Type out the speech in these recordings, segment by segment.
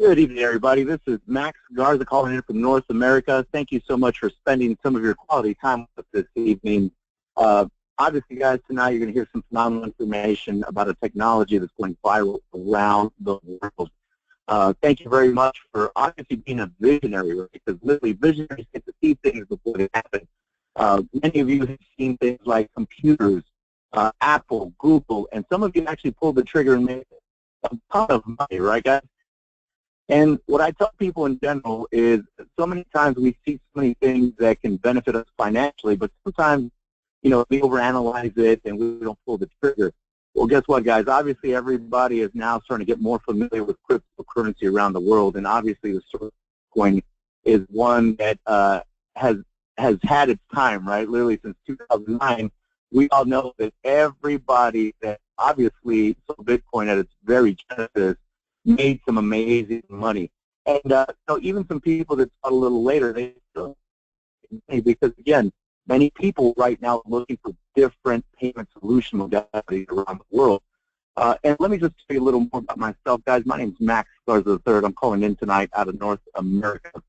Good evening, everybody. This is Max Garza calling in from North America. Thank you so much for spending some of your quality time with us this evening. Obviously, guys, tonight you're going to hear some phenomenal information about a technology that's going viral around the world. Thank you very much for obviously being a visionary, right? Because literally visionaries get to see things before they happen. Many of you have seen things like computers, Apple, Google, and some of you actually pulled the trigger and made a ton of money, right, guys? And what I tell people in general is so many times we see so many things that can benefit us financially, but sometimes, you know, we overanalyze it and we don't pull the trigger. Well, guess what, guys? Obviously, everybody is now starting to get more familiar with cryptocurrency around the world, and obviously the XeCoin is one that has had its time, right? Literally since 2009, we all know that everybody that obviously saw Bitcoin at its very genesis made some amazing money. And so even some people that saw it a little later, they still make money because, again, many people right now are looking for different payment solution modalities around the world. And let me just tell you a little more about myself, guys. My name is Max Garza III. I'm calling in tonight out of North America.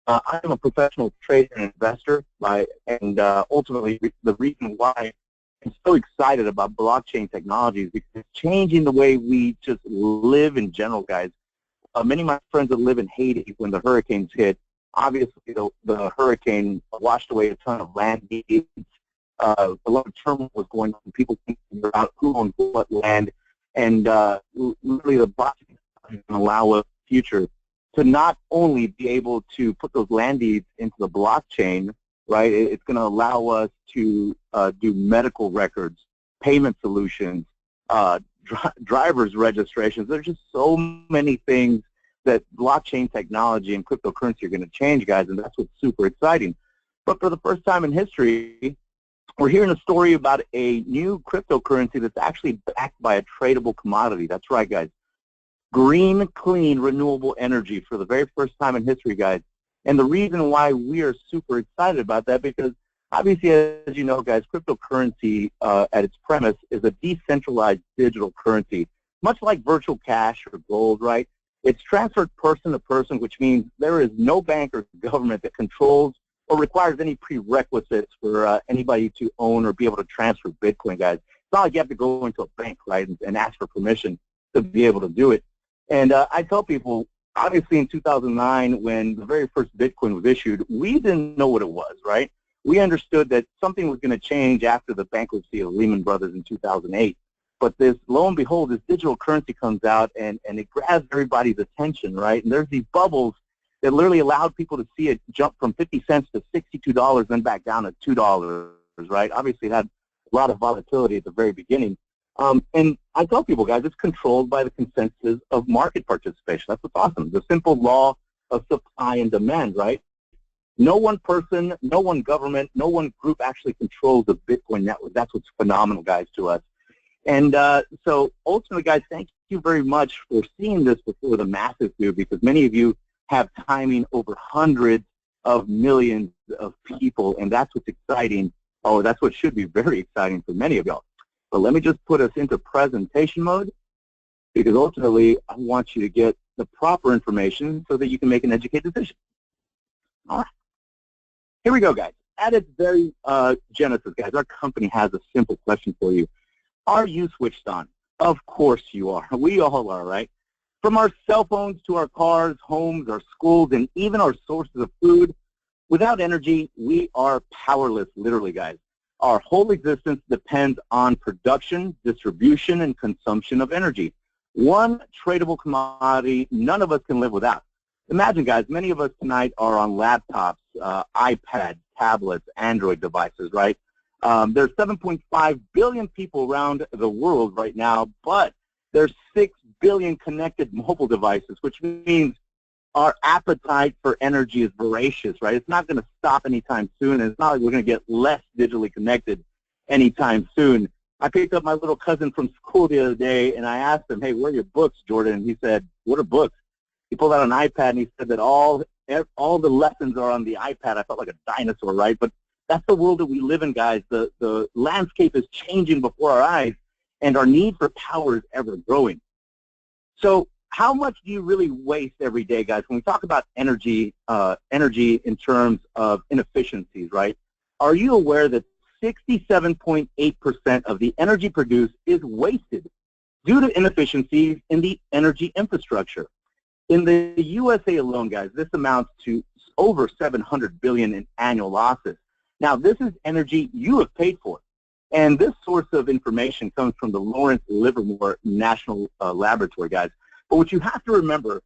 I am a professional trader and investor, and ultimately the reason why I'm so excited about blockchain technologies because it's changing the way we just live in general, guys. Many of my friends that live in Haiti when the hurricanes hit, obviously the hurricane washed away a ton of land deeds. A lot of turmoil was going on. People couldn't figure out who owned what land. And really the blockchain is going to allow us in the future to not only be able to put those land deeds into the blockchain, right? It's going to allow us to do medical records, payment solutions, driver's registrations. There's just so many things that blockchain technology and cryptocurrency are going to change, guys, and that's what's super exciting. But for the first time in history, we're hearing a story about a new cryptocurrency that's actually backed by a tradable commodity. That's right, guys. Green, clean, renewable energy for the very first time in history, guys. And the reason why we are super excited about that, because obviously, as you know, guys, cryptocurrency at its premise is a decentralized digital currency, much like virtual cash or gold, right? It's transferred person to person, which means there is no bank or government that controls or requires any prerequisites for anybody to own or be able to transfer Bitcoin, guys. It's not like you have to go into a bank, right, and ask for permission to be able to do it. And I tell people, obviously in 2009, when the very first Bitcoin was issued, we didn't know what it was, right? We understood that something was going to change after the bankruptcy of Lehman Brothers in 2008. But this, lo and behold, this digital currency comes out and it grabs everybody's attention, right? And there's these bubbles that literally allowed people to see it jump from 50 cents to $62, then back down to $2, right? Obviously it had a lot of volatility at the very beginning. And I tell people, guys, it's controlled by the consensus of market participation. That's what's awesome. The simple law of supply and demand, right? No one person, no one government, no one group actually controls the Bitcoin network. That's what's phenomenal, guys, to us. And so ultimately, guys, thank you very much for seeing this before the masses do, because many of you have timing over hundreds of millions of people, and that's what's exciting. Oh, that's what should be very exciting for many of y'all. But let me just put us into presentation mode, because ultimately I want you to get the proper information so that you can make an educated decision. All right. Here we go, guys. At its very genesis, guys, our company has a simple question for you. Are you switched on? Of course you are. We all are, right? From our cell phones to our cars, homes, our schools, and even our sources of food, without energy, we are powerless, literally, guys. Our whole existence depends on production, distribution, and consumption of energy. One tradable commodity none of us can live without. Imagine, guys, many of us tonight are on laptops, iPads, tablets, Android devices, right? There's 7.5 billion people around the world right now, but there's 6 billion connected mobile devices, which means our appetite for energy is voracious, right? It's not going to stop anytime soon, and it's not like we're going to get less digitally connected anytime soon. I picked up my little cousin from school the other day, and I asked him, hey, where are your books, Jordan? And he said, what are books? He pulled out an iPad, and he said that all the lessons are on the iPad. I felt like a dinosaur, right? But that's the world that we live in, guys. The landscape is changing before our eyes, and our need for power is ever growing. So how much do you really waste every day, guys? When we talk about energy, energy in terms of inefficiencies, right? Are you aware that 67.8% of the energy produced is wasted due to inefficiencies in the energy infrastructure? In the USA alone, guys, this amounts to over $700 billion in annual losses. Now, this is energy you have paid for. And this source of information comes from the Lawrence Livermore National Laboratory, guys. But what you have to remember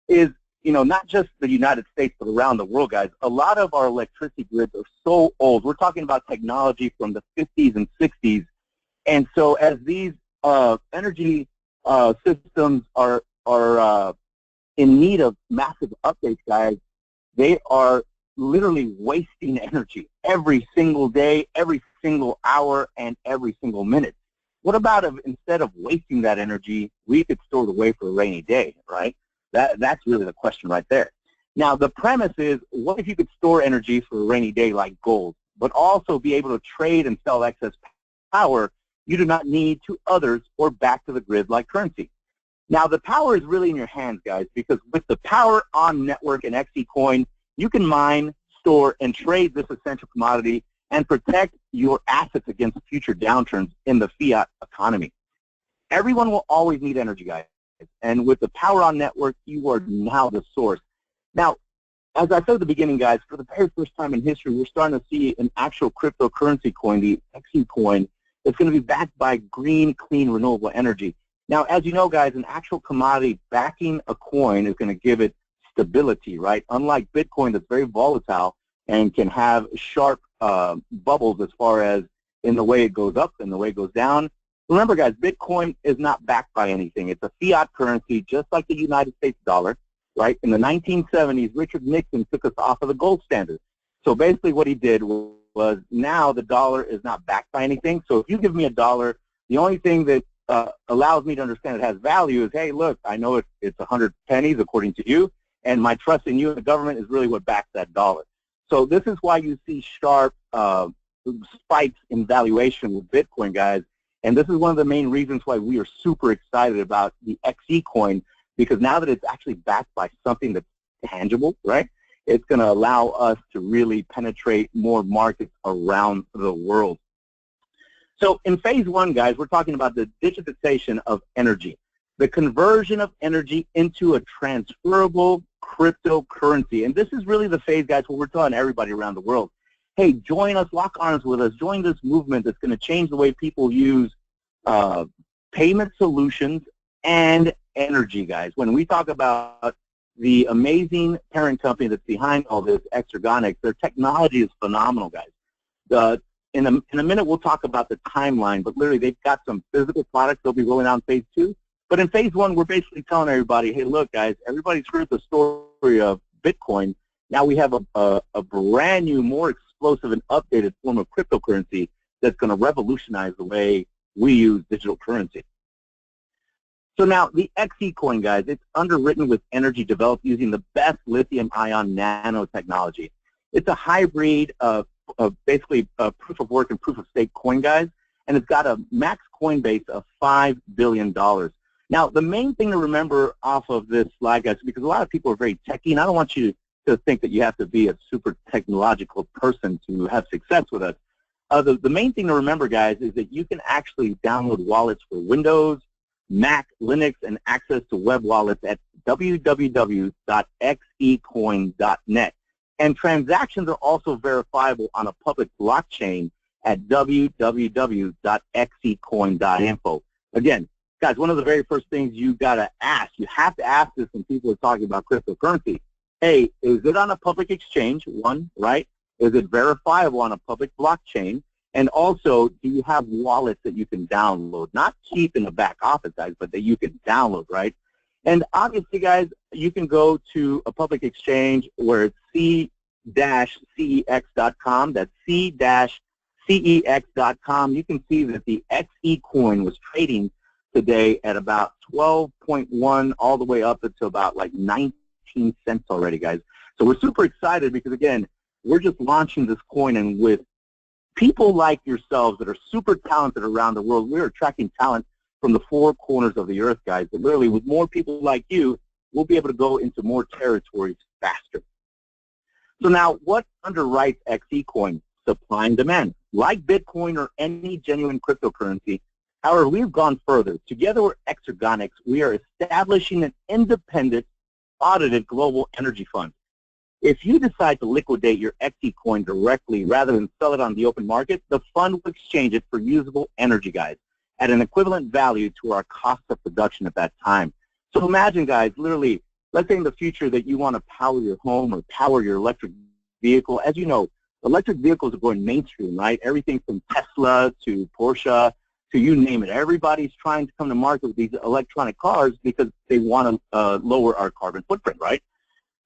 is, you know, not just the United States, but around the world, guys, a lot of our electricity grids are so old. We're talking about technology from the 50s and 60s. And so as these energy systems are in need of massive updates, guys, they are literally wasting energy every single day, every single hour, and every single minute. What about if instead of wasting that energy, we could store it away for a rainy day, right? That's really the question right there. Now, the premise is, what if you could store energy for a rainy day like gold, but also be able to trade and sell excess power you do not need to others or back to the grid like currency? Now, the power is really in your hands, guys, because with the Power On Network and XeCoin, you can mine, store, and trade this essential commodity and protect your assets against future downturns in the fiat economy. Everyone will always need energy, guys. And with the Power On Network, you are now the source. Now, as I said at the beginning, guys, for the very first time in history, we're starting to see an actual cryptocurrency coin, the XeCoin, that's going to be backed by green, clean, renewable energy. Now, as you know, guys, an actual commodity backing a coin is going to give it stability, right? Unlike Bitcoin, that's very volatile and can have sharp bubbles as far as in the way it goes up and the way it goes down. Remember, guys, Bitcoin is not backed by anything. It's a fiat currency, just like the United States dollar, right? In the 1970s, Richard Nixon took us off of the gold standard. So basically what he did was now the dollar is not backed by anything. So if you give me a dollar, the only thing that allows me to understand it has value is, hey, look, I know it's 100 pennies according to you, and my trust in you and the government is really what backs that dollar. So this is why you see sharp spikes in valuation with Bitcoin, guys. And this is one of the main reasons why we are super excited about the XeCoin, because now that it's actually backed by something that's tangible, right, it's going to allow us to really penetrate more markets around the world. So in phase one, guys, we're talking about the digitization of energy, the conversion of energy into a transferable cryptocurrency. And this is really the phase, guys, where we're telling everybody around the world, hey, join us, lock arms with us, join this movement that's going to change the way people use payment solutions and energy, guys. When we talk about the amazing parent company that's behind all this, Exergonix, their technology is phenomenal, guys. In a minute, we'll talk about the timeline, but literally they've got some physical products they'll be rolling out in phase two. But in phase one, we're basically telling everybody, hey, look, guys, everybody's heard the story of Bitcoin. Now we have a brand new, more explosive and updated form of cryptocurrency that's going to revolutionize the way we use digital currency. So now the XeCoin, guys, it's underwritten with energy developed using the best lithium-ion nanotechnology. It's a hybrid of basically proof of work and proof of stake coin, guys, and it's got a max coin base of $5 billion. Now, the main thing to remember off of this slide, guys, because a lot of people are very techy, and I don't want you to think that you have to be a super technological person to have success with us. The main thing to remember, guys, is that you can actually download wallets for Windows, Mac, Linux, and access to web wallets at www.xecoin.net. And transactions are also verifiable on a public blockchain at www.xecoin.info. Again, guys, one of the very first things you got to ask, you have to ask this when people are talking about cryptocurrency. Hey, is it on a public exchange, one, right? Is it verifiable on a public blockchain? And also, do you have wallets that you can download? Not keep in the back office, guys, but that you can download, right? And obviously, guys, you can go to a public exchange where it's c-cex.com. That's c-cex.com. You can see that the XeCoin was trading today at about 12.1 all the way up to about like 19 cents already, guys. So we're super excited because, again, we're just launching this coin, and with people like yourselves that are super talented around the world, we're attracting talent from the four corners of the earth, guys. But literally, with more people like you, we'll be able to go into more territories faster. So now, what underwrites XeCoin? Supply and demand. Like Bitcoin or any genuine cryptocurrency, however, we've gone further. Together with Exergonix, we are establishing an independent, audited global energy fund. If you decide to liquidate your XeCoin directly rather than sell it on the open market, the fund will exchange it for usable energy, guys, at an equivalent value to our cost of production at that time. So imagine, guys, literally, let's say in the future that you want to power your home or power your electric vehicle. As you know, electric vehicles are going mainstream, right? Everything from Tesla to Porsche to you name it. Everybody's trying to come to market with these electronic cars because they want to lower our carbon footprint, right?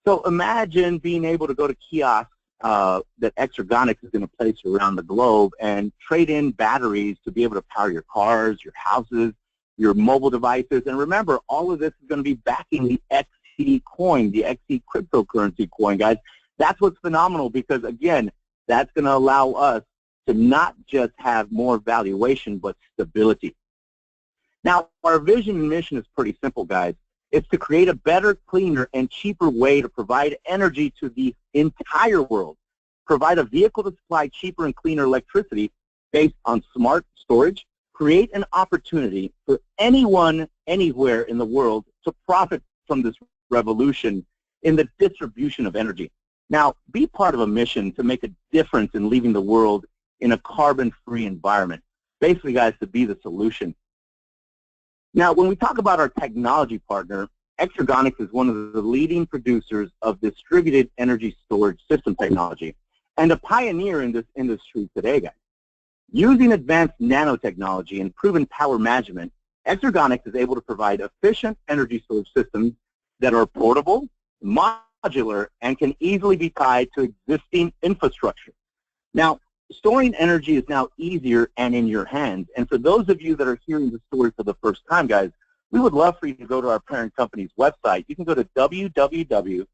So imagine being able to go to kiosks that Exergonix is going to place around the globe and trade in batteries to be able to power your cars, your houses, your mobile devices. And remember, all of this is going to be backing the XeCoin, the Xe cryptocurrency coin, guys. That's what's phenomenal because, again, that's going to allow us to not just have more valuation, but stability. Now, our vision and mission is pretty simple, guys. It's to create a better, cleaner, and cheaper way to provide energy to the entire world. Provide a vehicle to supply cheaper and cleaner electricity based on smart storage. Create an opportunity for anyone, anywhere in the world to profit from this revolution in the distribution of energy. Now, be part of a mission to make a difference in leaving the world in a carbon-free environment. Basically, guys, to be the solution. Now, when we talk about our technology partner, Exergonix is one of the leading producers of distributed energy storage system technology and a pioneer in this industry today, guys. Using advanced nanotechnology and proven power management, Exergonix is able to provide efficient energy storage systems that are portable, modular, and can easily be tied to existing infrastructure. Now, storing energy is now easier and in your hands. And for those of you that are hearing the story for the first time, guys, we would love for you to go to our parent company's website. You can go to www.e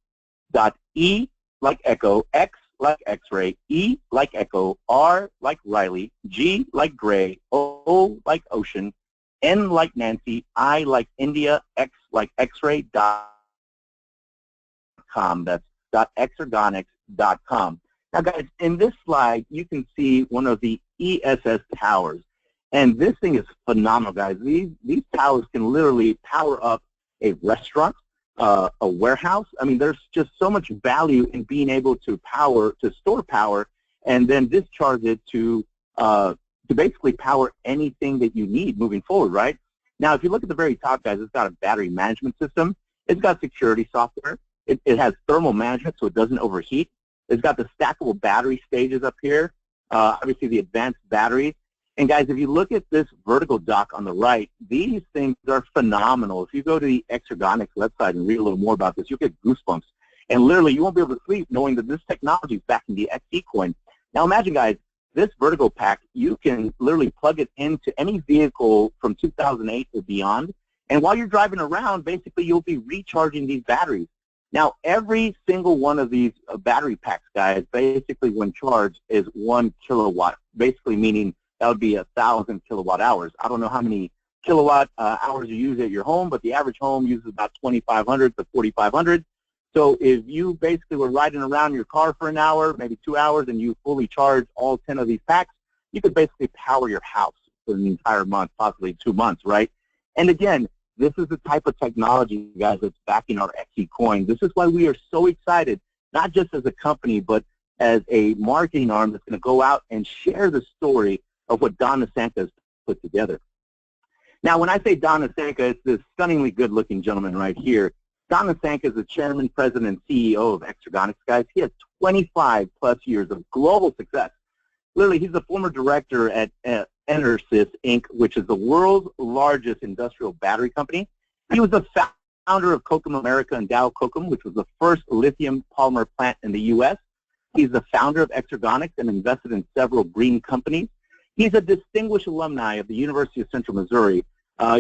like Echo, X like X-ray, E like Echo, R like Riley, G like Gray, O like Ocean, N like Nancy, I like India, X like X-ray.com. That's .exergonix.com. Now, guys, in this slide, you can see one of the ESS towers. And this thing is phenomenal, guys. These towers can literally power up a restaurant, a warehouse. I mean, there's just so much value in being able to store power, and then discharge it to basically power anything that you need moving forward, right? Now, if you look at the very top, guys, it's got a battery management system. It's got security software. It has thermal management so it doesn't overheat. It's got the stackable battery stages up here, obviously the advanced batteries. And guys, if you look at this vertical dock on the right, these things are phenomenal. If you go to the Exergonix website and read a little more about this, you'll get goosebumps. And literally, you won't be able to sleep knowing that this technology is backing the XeCoin. Now imagine, guys, this vertical pack, you can literally plug it into any vehicle from 2008 or beyond. And while you're driving around, basically, you'll be recharging these batteries. Now, every single one of these battery packs, guys, basically when charged is 1 kilowatt, basically meaning that would be 1,000 kilowatt hours. I don't know how many kilowatt hours you use at your home, but the average home uses about 2,500 to 4,500. So if you basically were riding around in your car for an hour, maybe 2 hours, and you fully charge all 10 of these packs, you could basically power your house for an entire month, possibly 2 months, right? And again, this is the type of technology, guys, that's backing our XeCoin. This is why we are so excited, not just as a company, but as a marketing arm that's going to go out and share the story of what Don Nasanka has put together. Now, when I say Don Nasanka, it's this stunningly good-looking gentleman right here. Don Nasanka is the chairman, president, and CEO of Exergonix, guys. He has 25-plus years of global success. Literally, he's the former director at Enersys, Inc., which is the world's largest industrial battery company. He was the founder of Kokum America and Dow Kokum, which was the first lithium polymer plant in the U.S. He's the founder of Exergonix and invested in several green companies. He's a distinguished alumni of the University of Central Missouri.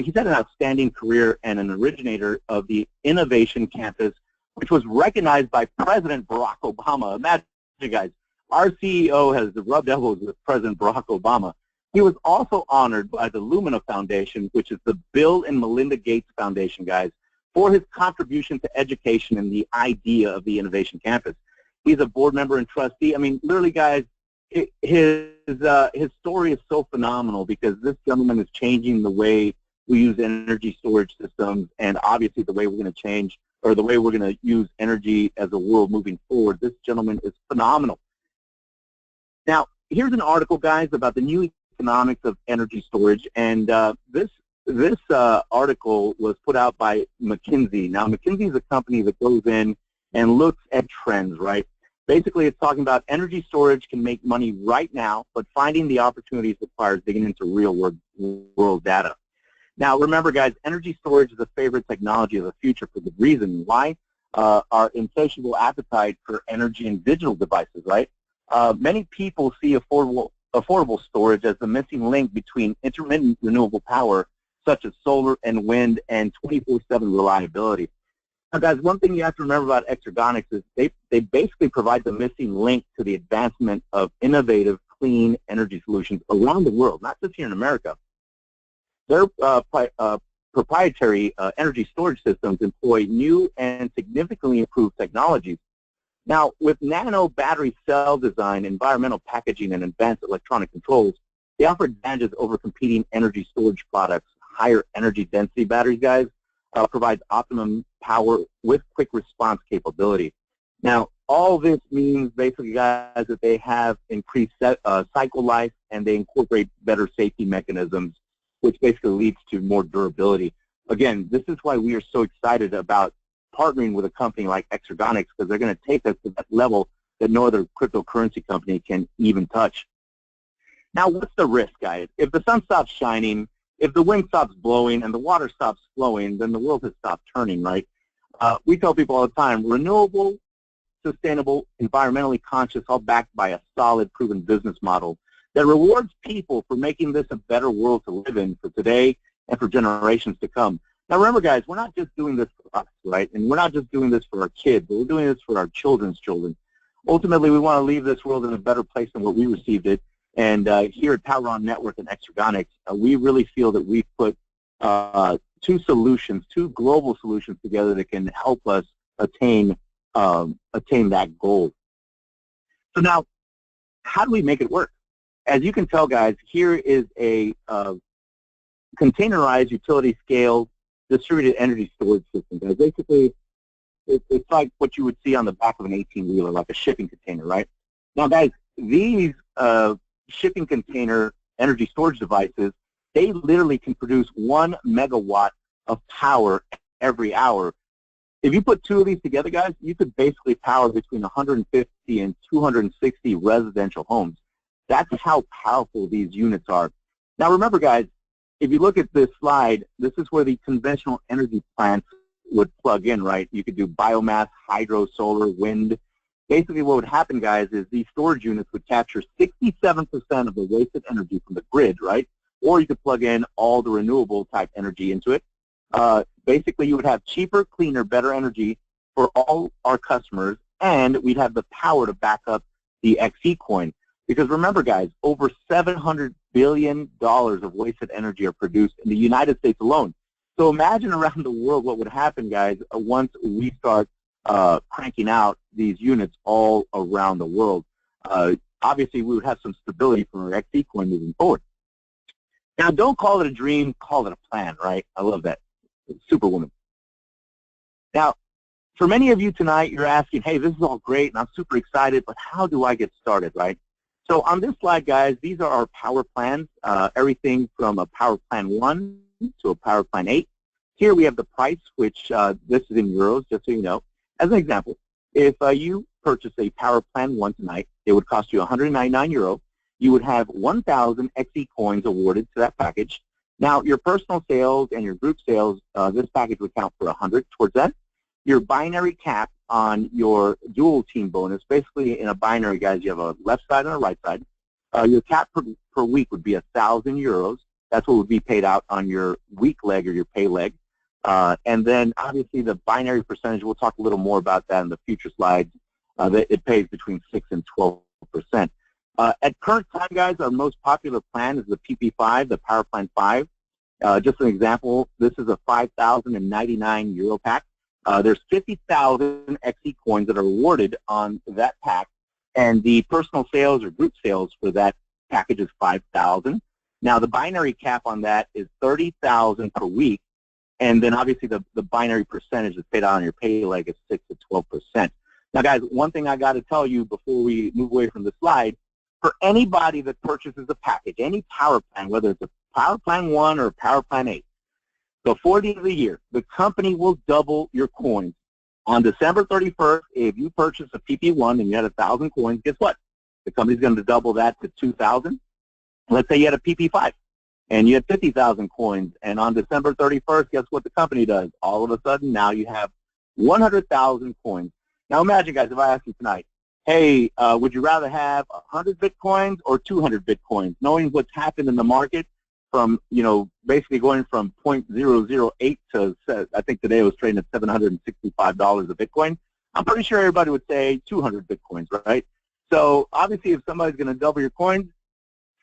He's had an outstanding career and an originator of the Innovation Campus, which was recognized by President Barack Obama. Imagine, guys, our CEO has rubbed elbows with President Barack Obama. He was also honored by the Lumina Foundation, which is the Bill and Melinda Gates Foundation, guys, for his contribution to education and the idea of the Innovation Campus. He's a board member and trustee. I mean, literally, guys, his story is so phenomenal because this gentleman is changing the way we use energy storage systems, and obviously the way we're going to change, or the way we're going to use energy as a world moving forward. This gentleman is phenomenal. Now, here's an article, guys, about the new economics of energy storage, and this article was put out by McKinsey. Now, McKinsey is a company that goes in and looks at trends, right? Basically, it's talking about energy storage can make money right now, but finding the opportunities requires digging into real-world data. Now, remember, guys, energy storage is a favorite technology of the future for good reason. Why? Our insatiable appetite for energy and digital devices, right? Many people see affordable storage as the missing link between intermittent renewable power, such as solar and wind, and 24/7 reliability. Now, guys, one thing you have to remember about Exergonix is they basically provide the missing link to the advancement of innovative, clean energy solutions around the world, not just here in America. Their proprietary energy storage systems employ new and significantly improved technologies. Now, with nano battery cell design, environmental packaging, and advanced electronic controls, they offer advantages over competing energy storage products. Higher energy density batteries, guys, provides optimum power with quick response capability. Now, all this means basically, guys, that they have increased cycle life, and they incorporate better safety mechanisms, which basically leads to more durability. Again, this is why we are so excited about partnering with a company like Exergonix, because they're going to take us to that level that no other cryptocurrency company can even touch. Now, what's the risk, guys? If the sun stops shining, if the wind stops blowing, and the water stops flowing, then the world has stopped turning, right? We tell people all the time, renewable, sustainable, environmentally conscious, all backed by a solid, proven business model that rewards people for making this a better world to live in for today and for generations to come. Now, remember, guys, we're not just doing this for us, right? And we're not just doing this for our kids, but we're doing this for our children's children. Ultimately, we want to leave this world in a better place than what we received it. And here at Power On Network and Exergonix, we really feel that we've put two global solutions together that can help us attain that goal. So now, how do we make it work? As you can tell, guys, here is a containerized utility-scale distributed energy storage system. Guys, basically, it's like what you would see on the back of an 18-wheeler, like a shipping container, right? Now, guys, these shipping container energy storage devices, they literally can produce 1 megawatt of power every hour. If you put two of these together, guys, you could basically power between 150 and 260 residential homes. That's how powerful these units are. Now, remember, guys, if you look at this slide, this is where the conventional energy plants would plug in, right? You could do biomass, hydro, solar, wind. Basically, what would happen, guys, is these storage units would capture 67% of the wasted energy from the grid, right? Or you could plug in all the renewable type energy into it. Basically, you would have cheaper, cleaner, better energy for all our customers, and we'd have the power to back up the XeCoin. Because remember, guys, over $700 billion of wasted energy are produced in the United States alone. So imagine around the world what would happen, guys, once we start cranking out these units all around the world. Obviously, we would have some stability from our XeCoin moving forward. Now, don't call it a dream, call it a plan, right? I love that. Superwoman. Now, for many of you tonight, you're asking, hey, this is all great, and I'm super excited, but how do I get started, right? So on this slide, guys, these are our power plans, everything from a power plan 1 to a power plan 8. Here we have the price, which this is in euros, just so you know. As an example, if you purchase a power plan 1 tonight, it would cost you 199 euro. You would have 1,000 XeCoins awarded to that package. Now, your personal sales and your group sales, this package would count for 100 towards that. Your binary cap on your dual team bonus, basically in a binary, guys, you have a left side and a right side. Your cap per week would be 1,000 euros. That's what would be paid out on your week leg or your pay leg. And then, obviously, the binary percentage, we'll talk a little more about that in the future slides, that it pays between 6 and 12%. At current time, guys, our most popular plan is the PP5, the Power Plan 5. Just an example, this is a 5,099 euro pack. There's 50,000 XeCoins that are awarded on that pack, and the personal sales or group sales for that package is 5,000. Now, the binary cap on that is 30,000 per week, and then obviously the binary percentage that's paid out on your pay leg is 6 to 12%. Now, guys, one thing I got to tell you before we move away from the slide, for anybody that purchases a package, any power plan, whether it's a Power Plan 1 or Power Plan 8, before the end of the year, the company will double your coins. On December 31st, if you purchase a PP1 and you had 1,000 coins, guess what? The company's going to double that to 2,000. Let's say you had a PP5 and you had 50,000 coins, and on December 31st, guess what the company does? All of a sudden, now you have 100,000 coins. Now imagine, guys, if I ask you tonight, hey, would you rather have 100 Bitcoins or 200 Bitcoins? Knowing what's happened in the market from, basically going from 0.008 to, I think today it was trading at $765 a Bitcoin, I'm pretty sure everybody would say 200 Bitcoins, right? So obviously if somebody's going to double your coins,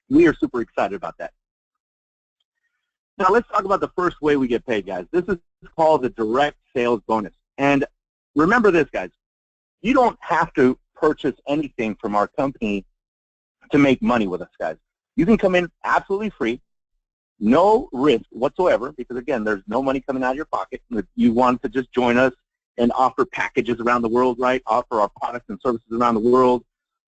we are super excited about that. Now let's talk about the first way we get paid, guys. This is called the direct sales bonus. And remember this, guys, you don't have to purchase anything from our company to make money with us, guys. You can come in absolutely free, no risk whatsoever, because again, there's no money coming out of your pocket. If you want to just join us and offer packages around the world, right? Offer our products and services around the world.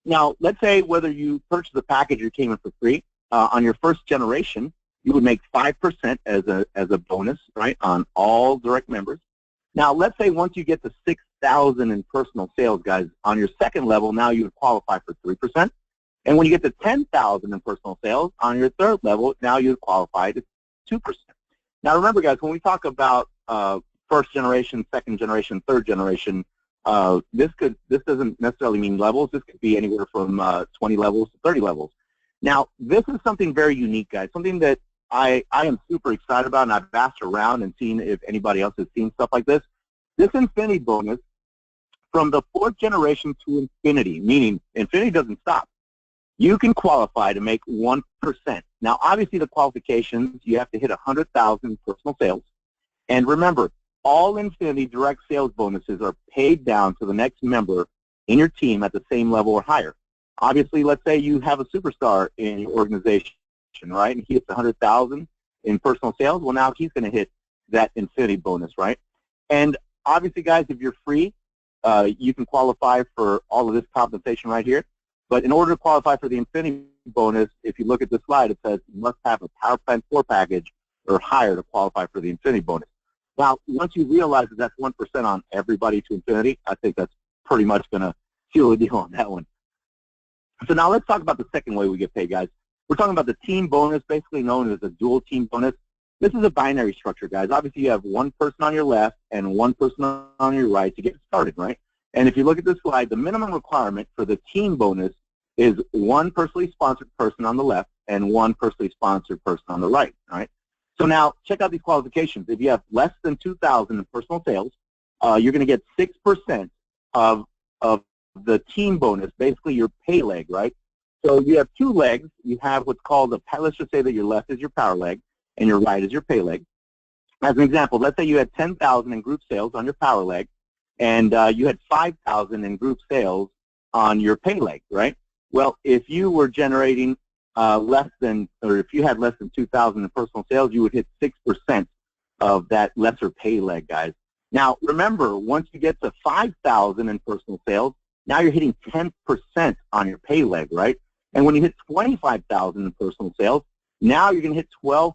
Now, let's say whether you purchase a package or came in for free, on your first generation, you would make 5% as a bonus, right, on all direct members. Now, let's say once you get to 6,000 in personal sales, guys, on your second level, now you would qualify for 3%. And when you get to 10,000 in personal sales, on your third level, now you would qualify to 2%. Now, remember, guys, when we talk about first generation, second generation, third generation, this doesn't necessarily mean levels. This could be anywhere from 20 levels to 30 levels. Now, this is something very unique, guys, something that I am super excited about, and I've asked around and seen if anybody else has seen stuff like this. This infinity bonus from the fourth generation to infinity, meaning infinity doesn't stop. You can qualify to make 1%. Now, obviously, the qualifications, you have to hit 100,000 personal sales. And remember, all infinity direct sales bonuses are paid down to the next member in your team at the same level or higher. Obviously, let's say you have a superstar in your organization, right, and he hits 100,000 in personal sales. Well, now he's going to hit that infinity bonus, right? And obviously, guys, if you're free, you can qualify for all of this compensation right here. But in order to qualify for the infinity bonus, if you look at the slide, it says you must have a Power Plan 4 package or higher to qualify for the infinity bonus. Now, once you realize that that's 1% on everybody to infinity, I think that's pretty much going to seal the deal on that one. So now let's talk about the second way we get paid, guys. We're talking about the team bonus, basically known as a dual team bonus. This is a binary structure, guys. Obviously, you have one person on your left and one person on your right to get started, right? And if you look at this slide, the minimum requirement for the team bonus is one personally sponsored person on the left and one personally sponsored person on the right, all right? So now, check out these qualifications. If you have less than 2,000 in personal sales, you're going to get 6% of the team bonus, basically your pay leg, right? So you have two legs. You have what's called let's just say that your left is your power leg and your right is your pay leg. As an example, let's say you had 10,000 in group sales on your power leg, and you had 5,000 in group sales on your pay leg, right? Well, if you were generating if you had less than 2,000 in personal sales, you would hit 6% of that lesser pay leg, guys. Now, remember, once you get to 5,000 in personal sales, now you're hitting 10% on your pay leg, right? And when you hit 25,000 in personal sales, now you're going to hit 12%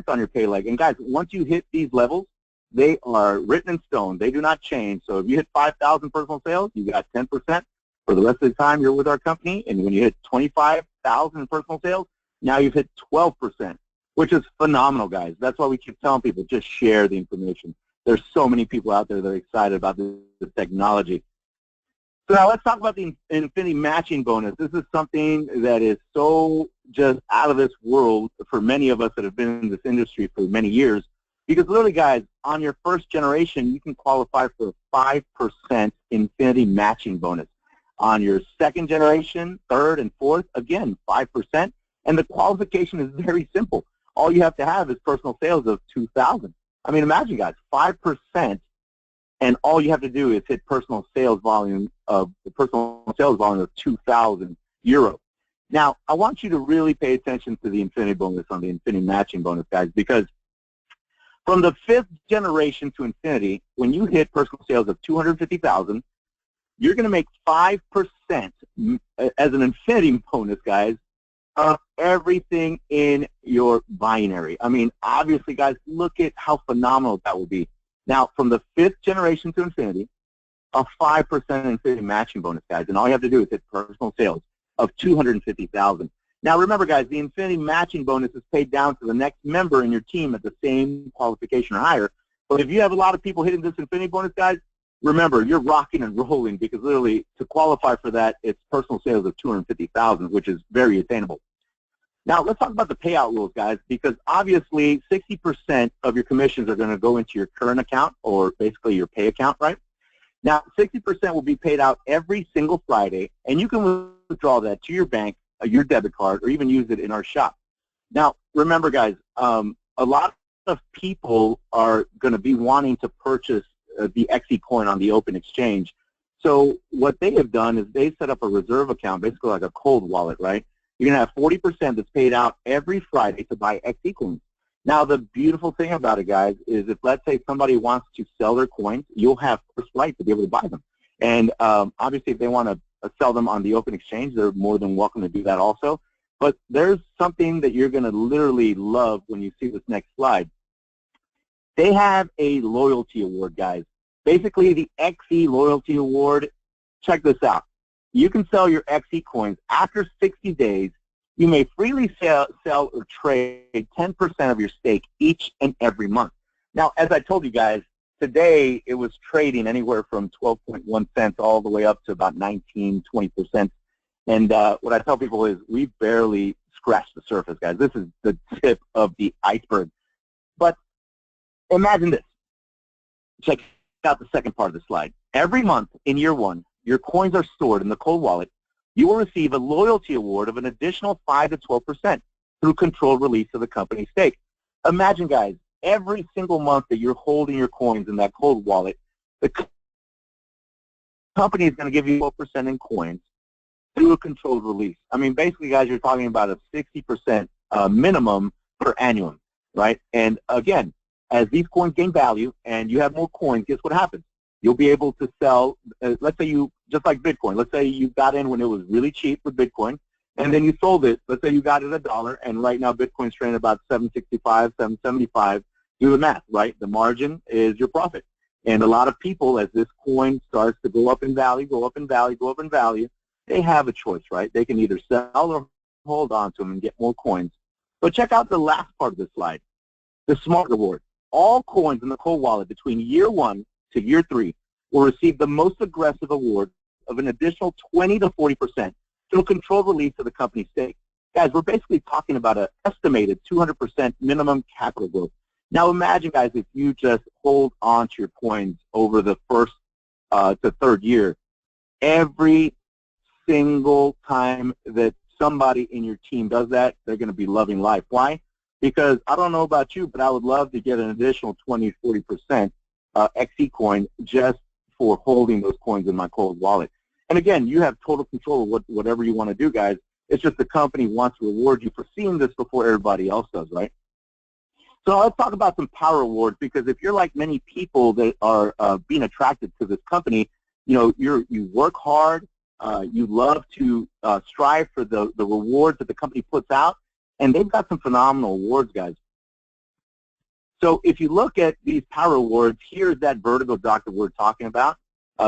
on your pay leg. And guys, once you hit these levels, they are written in stone. They do not change. So if you hit 5,000 personal sales, you got 10% for the rest of the time you're with our company. And when you hit 25,000 in personal sales, now you've hit 12%, which is phenomenal, guys. That's why we keep telling people, just share the information. There's so many people out there that are excited about this technology. So now let's talk about the infinity matching bonus. This is something that is so just out of this world for many of us that have been in this industry for many years. Because literally, guys, on your first generation, you can qualify for a 5% infinity matching bonus. On your second generation, third, and fourth, again, 5%. And the qualification is very simple. All you have to have is personal sales of 2,000. I mean, imagine, guys, 5%, and all you have to do is hit personal sales volume of 2,000 euro. Now, I want you to really pay attention to the infinity bonus on the infinity matching bonus, guys, because from the 5th generation to infinity, when you hit personal sales of 250,000, you're going to make 5% as an infinity bonus, guys, of everything in your binary. I mean, obviously, guys, look at how phenomenal that will be. Now, from the 5th generation to infinity, a 5% infinity matching bonus, guys, and all you have to do is hit personal sales of 250,000. Now, remember, guys, the infinity matching bonus is paid down to the next member in your team at the same qualification or higher. But if you have a lot of people hitting this infinity bonus, guys, remember, you're rocking and rolling, because literally to qualify for that, it's personal sales of 250,000, which is very attainable. Now, let's talk about the payout rules, guys, because obviously 60% of your commissions are going to go into your current account, or basically your pay account, right? Now, 60% will be paid out every single Friday, and you can withdraw that to your bank, your debit card, or even use it in our shop. Now, remember, guys, a lot of people are going to be wanting to purchase the XeCoin on the open exchange. So what they have done is they set up a reserve account, basically like a cold wallet, right? You're going to have 40% that's paid out every Friday to buy XeCoins. Now, the beautiful thing about it, guys, is if, let's say, somebody wants to sell their coins, you'll have first right to be able to buy them. And obviously, if they want to sell them on the open exchange, they're more than welcome to do that also. But there's something that you're going to literally love when you see this next slide. They have a loyalty award, guys. Basically, the Xe loyalty award, check this out. You can sell your XeCoins after 60 days. You may freely sell or trade 10% of your stake each and every month. Now, as I told you guys, today it was trading anywhere from 12.1 cents all the way up to about 19, 20%. And what I tell people is we barely scratched the surface, guys. This is the tip of the iceberg. But imagine this. Check out the second part of the slide. Every month in year one, your coins are stored in the cold wallet. You will receive a loyalty award of an additional 5 to 12% through controlled release of the company's stake. Imagine, guys, every single month that you're holding your coins in that cold wallet, the company is going to give you 12% in coins through a controlled release. I mean, basically, guys, you're talking about a 60% minimum per annum, right? And again, as these coins gain value and you have more coins, guess what happens? You'll be able to sell, let's say you, just like Bitcoin, let's say you got in when it was really cheap with Bitcoin, and then you sold it, let's say you got it $1, and right now Bitcoin's trading about 765, 775, do the math, right? The margin is your profit. And a lot of people, as this coin starts to go up in value, go up in value, go up in value, they have a choice, right? They can either sell or hold on to them and get more coins. But check out the last part of the slide, the smart reward. All coins in the cold wallet between year 1 to year 3 will receive the most aggressive award of an additional 20 to 40% through a controlled release of the company's stake. Guys, we're basically talking about an estimated 200% minimum capital growth. Now imagine, guys, if you just hold on to your coins over the first to third year, every single time that somebody in your team does that, they're going to be loving life. Why? Because I don't know about you, but I would love to get an additional 20, 40% XeCoin just for holding those coins in my cold wallet. And again, you have total control of whatever you want to do, guys. It's just the company wants to reward you for seeing this before everybody else does, right? So let's talk about some power awards, because if you're like many people that are being attracted to this company, you know, you work hard, you love to strive for the rewards that the company puts out, and they've got some phenomenal awards, guys. So if you look at these power awards, here's that vertigo dock that we're talking about.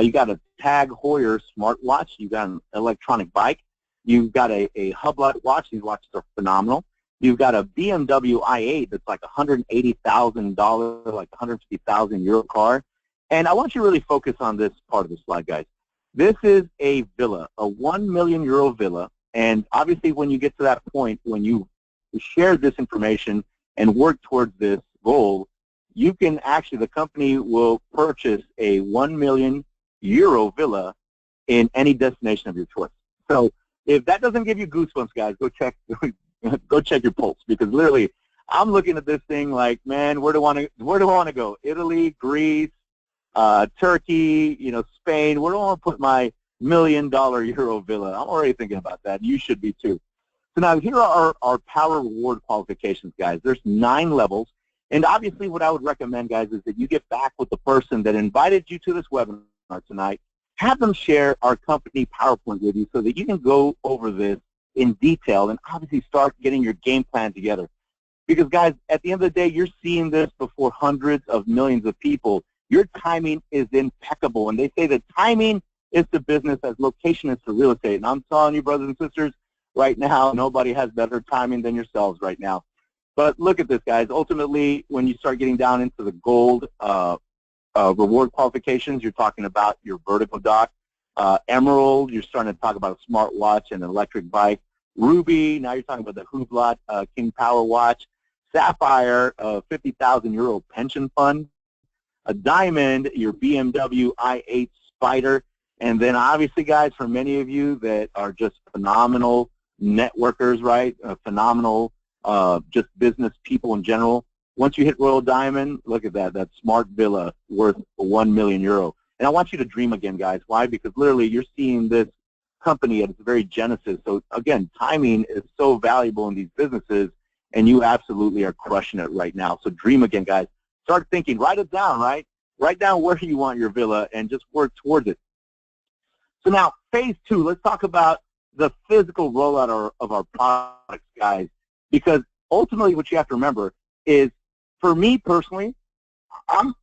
You got a Tag Heuer smartwatch. You got an electronic bike. You've got a Hublot watch. These watches are phenomenal. You've got a BMW i8 that's like $180,000, like 150,000 euro car. And I want you to really focus on this part of the slide, guys. This is a villa, a 1 million euro villa. And obviously, when you get to that point, when you share this information and work towards this goal, you can actually, the company will purchase a 1 million euro villa in any destination of your choice. So if that doesn't give you goosebumps, guys, go check go check your pulse, because literally I'm looking at this thing like, man, where do I want to go? Italy, Greece, Turkey, Spain. Where do I want to put my $1 million euro villa? I'm already thinking about that. You should be too. So now here are our power reward qualifications, guys. There's 9 levels. And obviously what I would recommend, guys, is that you get back with the person that invited you to this webinar tonight. Have them share our company PowerPoint with you so that you can go over this in detail and obviously start getting your game plan together. Because, guys, at the end of the day, you're seeing this before hundreds of millions of people. Your timing is impeccable. And they say that timing is to business as location is to real estate. And I'm telling you, brothers and sisters, right now, nobody has better timing than yourselves right now. But look at this, guys. Ultimately, when you start getting down into the gold reward qualifications, you're talking about your vertical dock. Emerald, you're starting to talk about a smartwatch and an electric bike. Ruby, now you're talking about the Hublot King Power Watch. Sapphire, 50,000 euro pension fund. A diamond, your BMW i8 Spider. And then obviously, guys, for many of you that are just phenomenal networkers, right, phenomenal just business people in general, once you hit Royal Diamond, look at that smart villa worth 1 million euro. And I want you to dream again, guys. Why? Because literally you're seeing this company at its very genesis. So again, timing is so valuable in these businesses, and you absolutely are crushing it right now. So dream again, guys. Start thinking. Write it down, right? Write down where you want your villa and just work towards it. So now, phase 2, let's talk about the physical rollout of our products, guys, because ultimately what you have to remember is, for me personally, I'm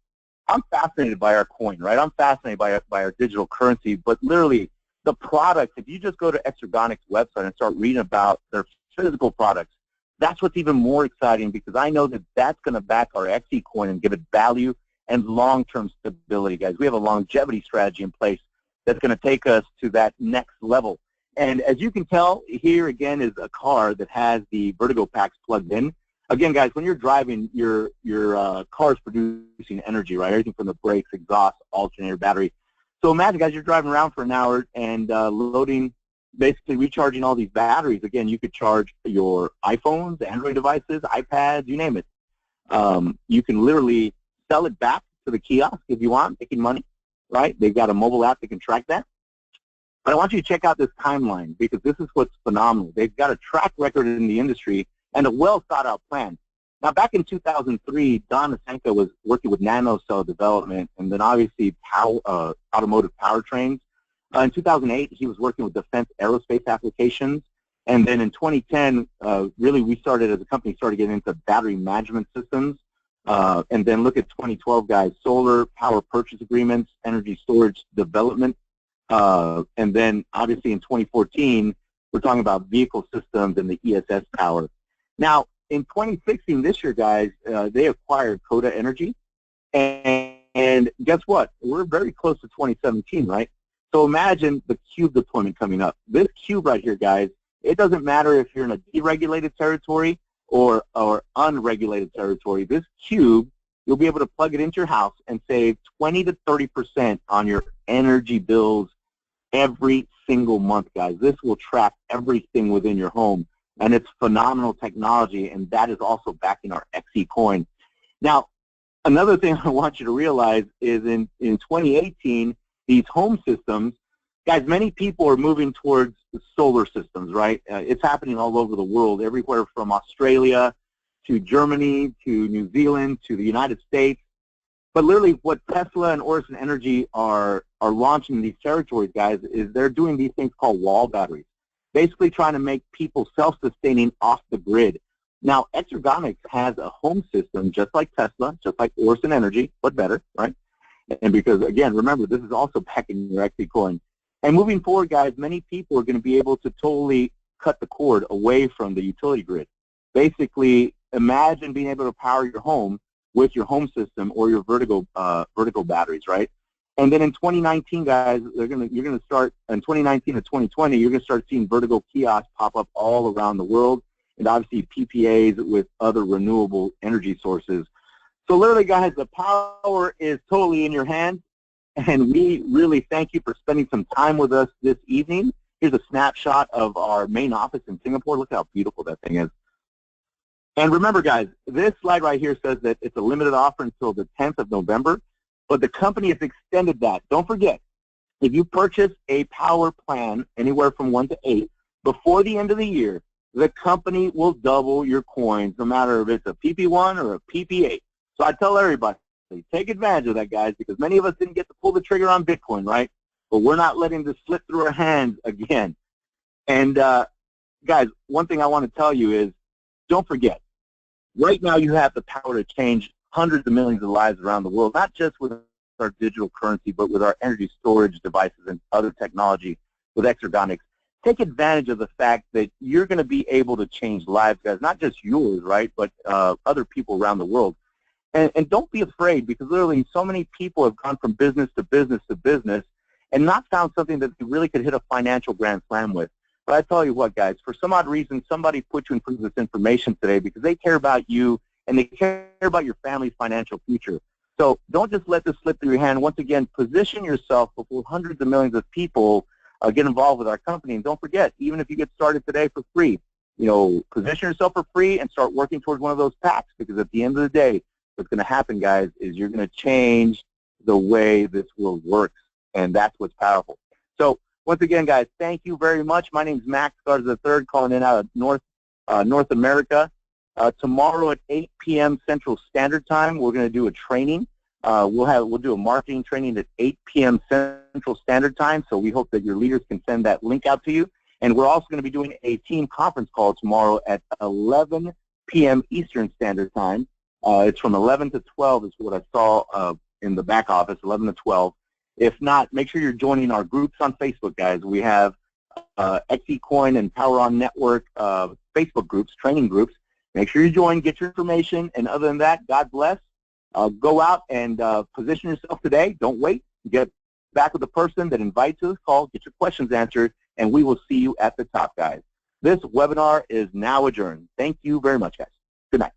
fascinated by our coin, right? I'm fascinated by our digital currency, but literally the products, if you just go to Exergonix website and start reading about their physical products, that's what's even more exciting, because I know that that's going to back our XeCoin and give it value and long-term stability, guys. We have a longevity strategy in place that's going to take us to that next level. And as you can tell, here again is a car that has the vertigo packs plugged in. Again, guys, when you're driving, your car is producing energy, right? Everything from the brakes, exhaust, alternator, battery. So imagine, guys, you're driving around for an hour and loading, basically recharging all these batteries. Again, you could charge your iPhones, Android devices, iPads, you name it. You can literally sell it back to the kiosk if you want, making money, right? They've got a mobile app that can track that. But I want you to check out this timeline, because this is what's phenomenal. They've got a track record in the industry and a well-thought-out plan. Now, back in 2003, Don Nasenka was working with nanocell development and then obviously automotive powertrains. In 2008, he was working with defense aerospace applications. And then in 2010, really we started, as a company, started getting into battery management systems. And then look at 2012, guys, solar power purchase agreements, energy storage development. And then obviously in 2014, we're talking about vehicle systems and the ESS power. Now, in 2016, this year, guys, they acquired Coda Energy. And guess what? We're very close to 2017, right? So imagine the Cube deployment coming up. This Cube right here, guys, it doesn't matter if you're in a deregulated territory or unregulated territory. This Cube, you'll be able to plug it into your house and save 20 to 30% on your energy bills every single month, guys. This will track everything within your home, and it's phenomenal technology, and that is also backing our XeCoin. Now, another thing I want you to realize is in 2018, these home systems, guys, many people are moving towards solar systems, right? It's happening all over the world, everywhere from Australia to Germany to New Zealand to the United States. But literally what Tesla and Orison Energy are launching in these territories, guys, is they're doing these things called wall batteries, basically trying to make people self-sustaining off the grid. Now, Exergonix has a home system just like Tesla, just like Orison Energy, but better, right? And because, again, remember, this is also backing your XeCoin. And moving forward, guys, many people are going to be able to totally cut the cord away from the utility grid. Basically, imagine being able to power your home with your home system or your vertical batteries, right? And then in 2019, guys, you're going to start, in 2019 to 2020, you're going to start seeing vertical kiosks pop up all around the world, and obviously PPAs with other renewable energy sources. So literally, guys, the power is totally in your hands. and we really thank you for spending some time with us this evening. Here's a snapshot of our main office in Singapore. Look how beautiful that thing is. And remember, guys, this slide right here says that it's a limited offer until the 10th of November, but the company has extended that. Don't forget, if you purchase a power plan anywhere from 1 to 8, before the end of the year, the company will double your coins, no matter if it's a PP1 or a PP8. So I tell everybody, take advantage of that, guys, because many of us didn't get to pull the trigger on Bitcoin, right? But we're not letting this slip through our hands again. And, guys, one thing I want to tell you is, don't forget, right now you have the power to change hundreds of millions of lives around the world, not just with our digital currency, but with our energy storage devices and other technology with Exergonix. Take advantage of the fact that you're going to be able to change lives, guys, not just yours, right, but other people around the world. And don't be afraid, because literally so many people have gone from business to business to business and not found something that they really could hit a financial grand slam with. But I tell you what, guys, for some odd reason, somebody put you in front of this information today because they care about you and they care about your family's financial future. So don't just let this slip through your hand. Once again, position yourself before hundreds of millions of people get involved with our company. And don't forget, even if you get started today for free, you know, position yourself for free and start working towards one of those packs, because at the end of the day, what's going to happen, guys, is you're going to change the way this world works, and that's what's powerful. So once again, guys, thank you very much. My name is Max Garza III, calling in out of North America. Tomorrow at 8 p.m. Central Standard Time, we're going to do a training. We'll do a marketing training at 8 p.m. Central Standard Time, so we hope that your leaders can send that link out to you. And we're also going to be doing a team conference call tomorrow at 11 p.m. Eastern Standard Time. It's from 11 to 12 is what I saw in the back office, 11 to 12. If not, make sure you're joining our groups on Facebook, guys. We have XeCoin and Power On Network Facebook groups, training groups. Make sure you join, get your information, and other than that, God bless. Go out and position yourself today. Don't wait. Get back with the person that invites you to this call, get your questions answered, and we will see you at the top, guys. This webinar is now adjourned. Thank you very much, guys. Good night.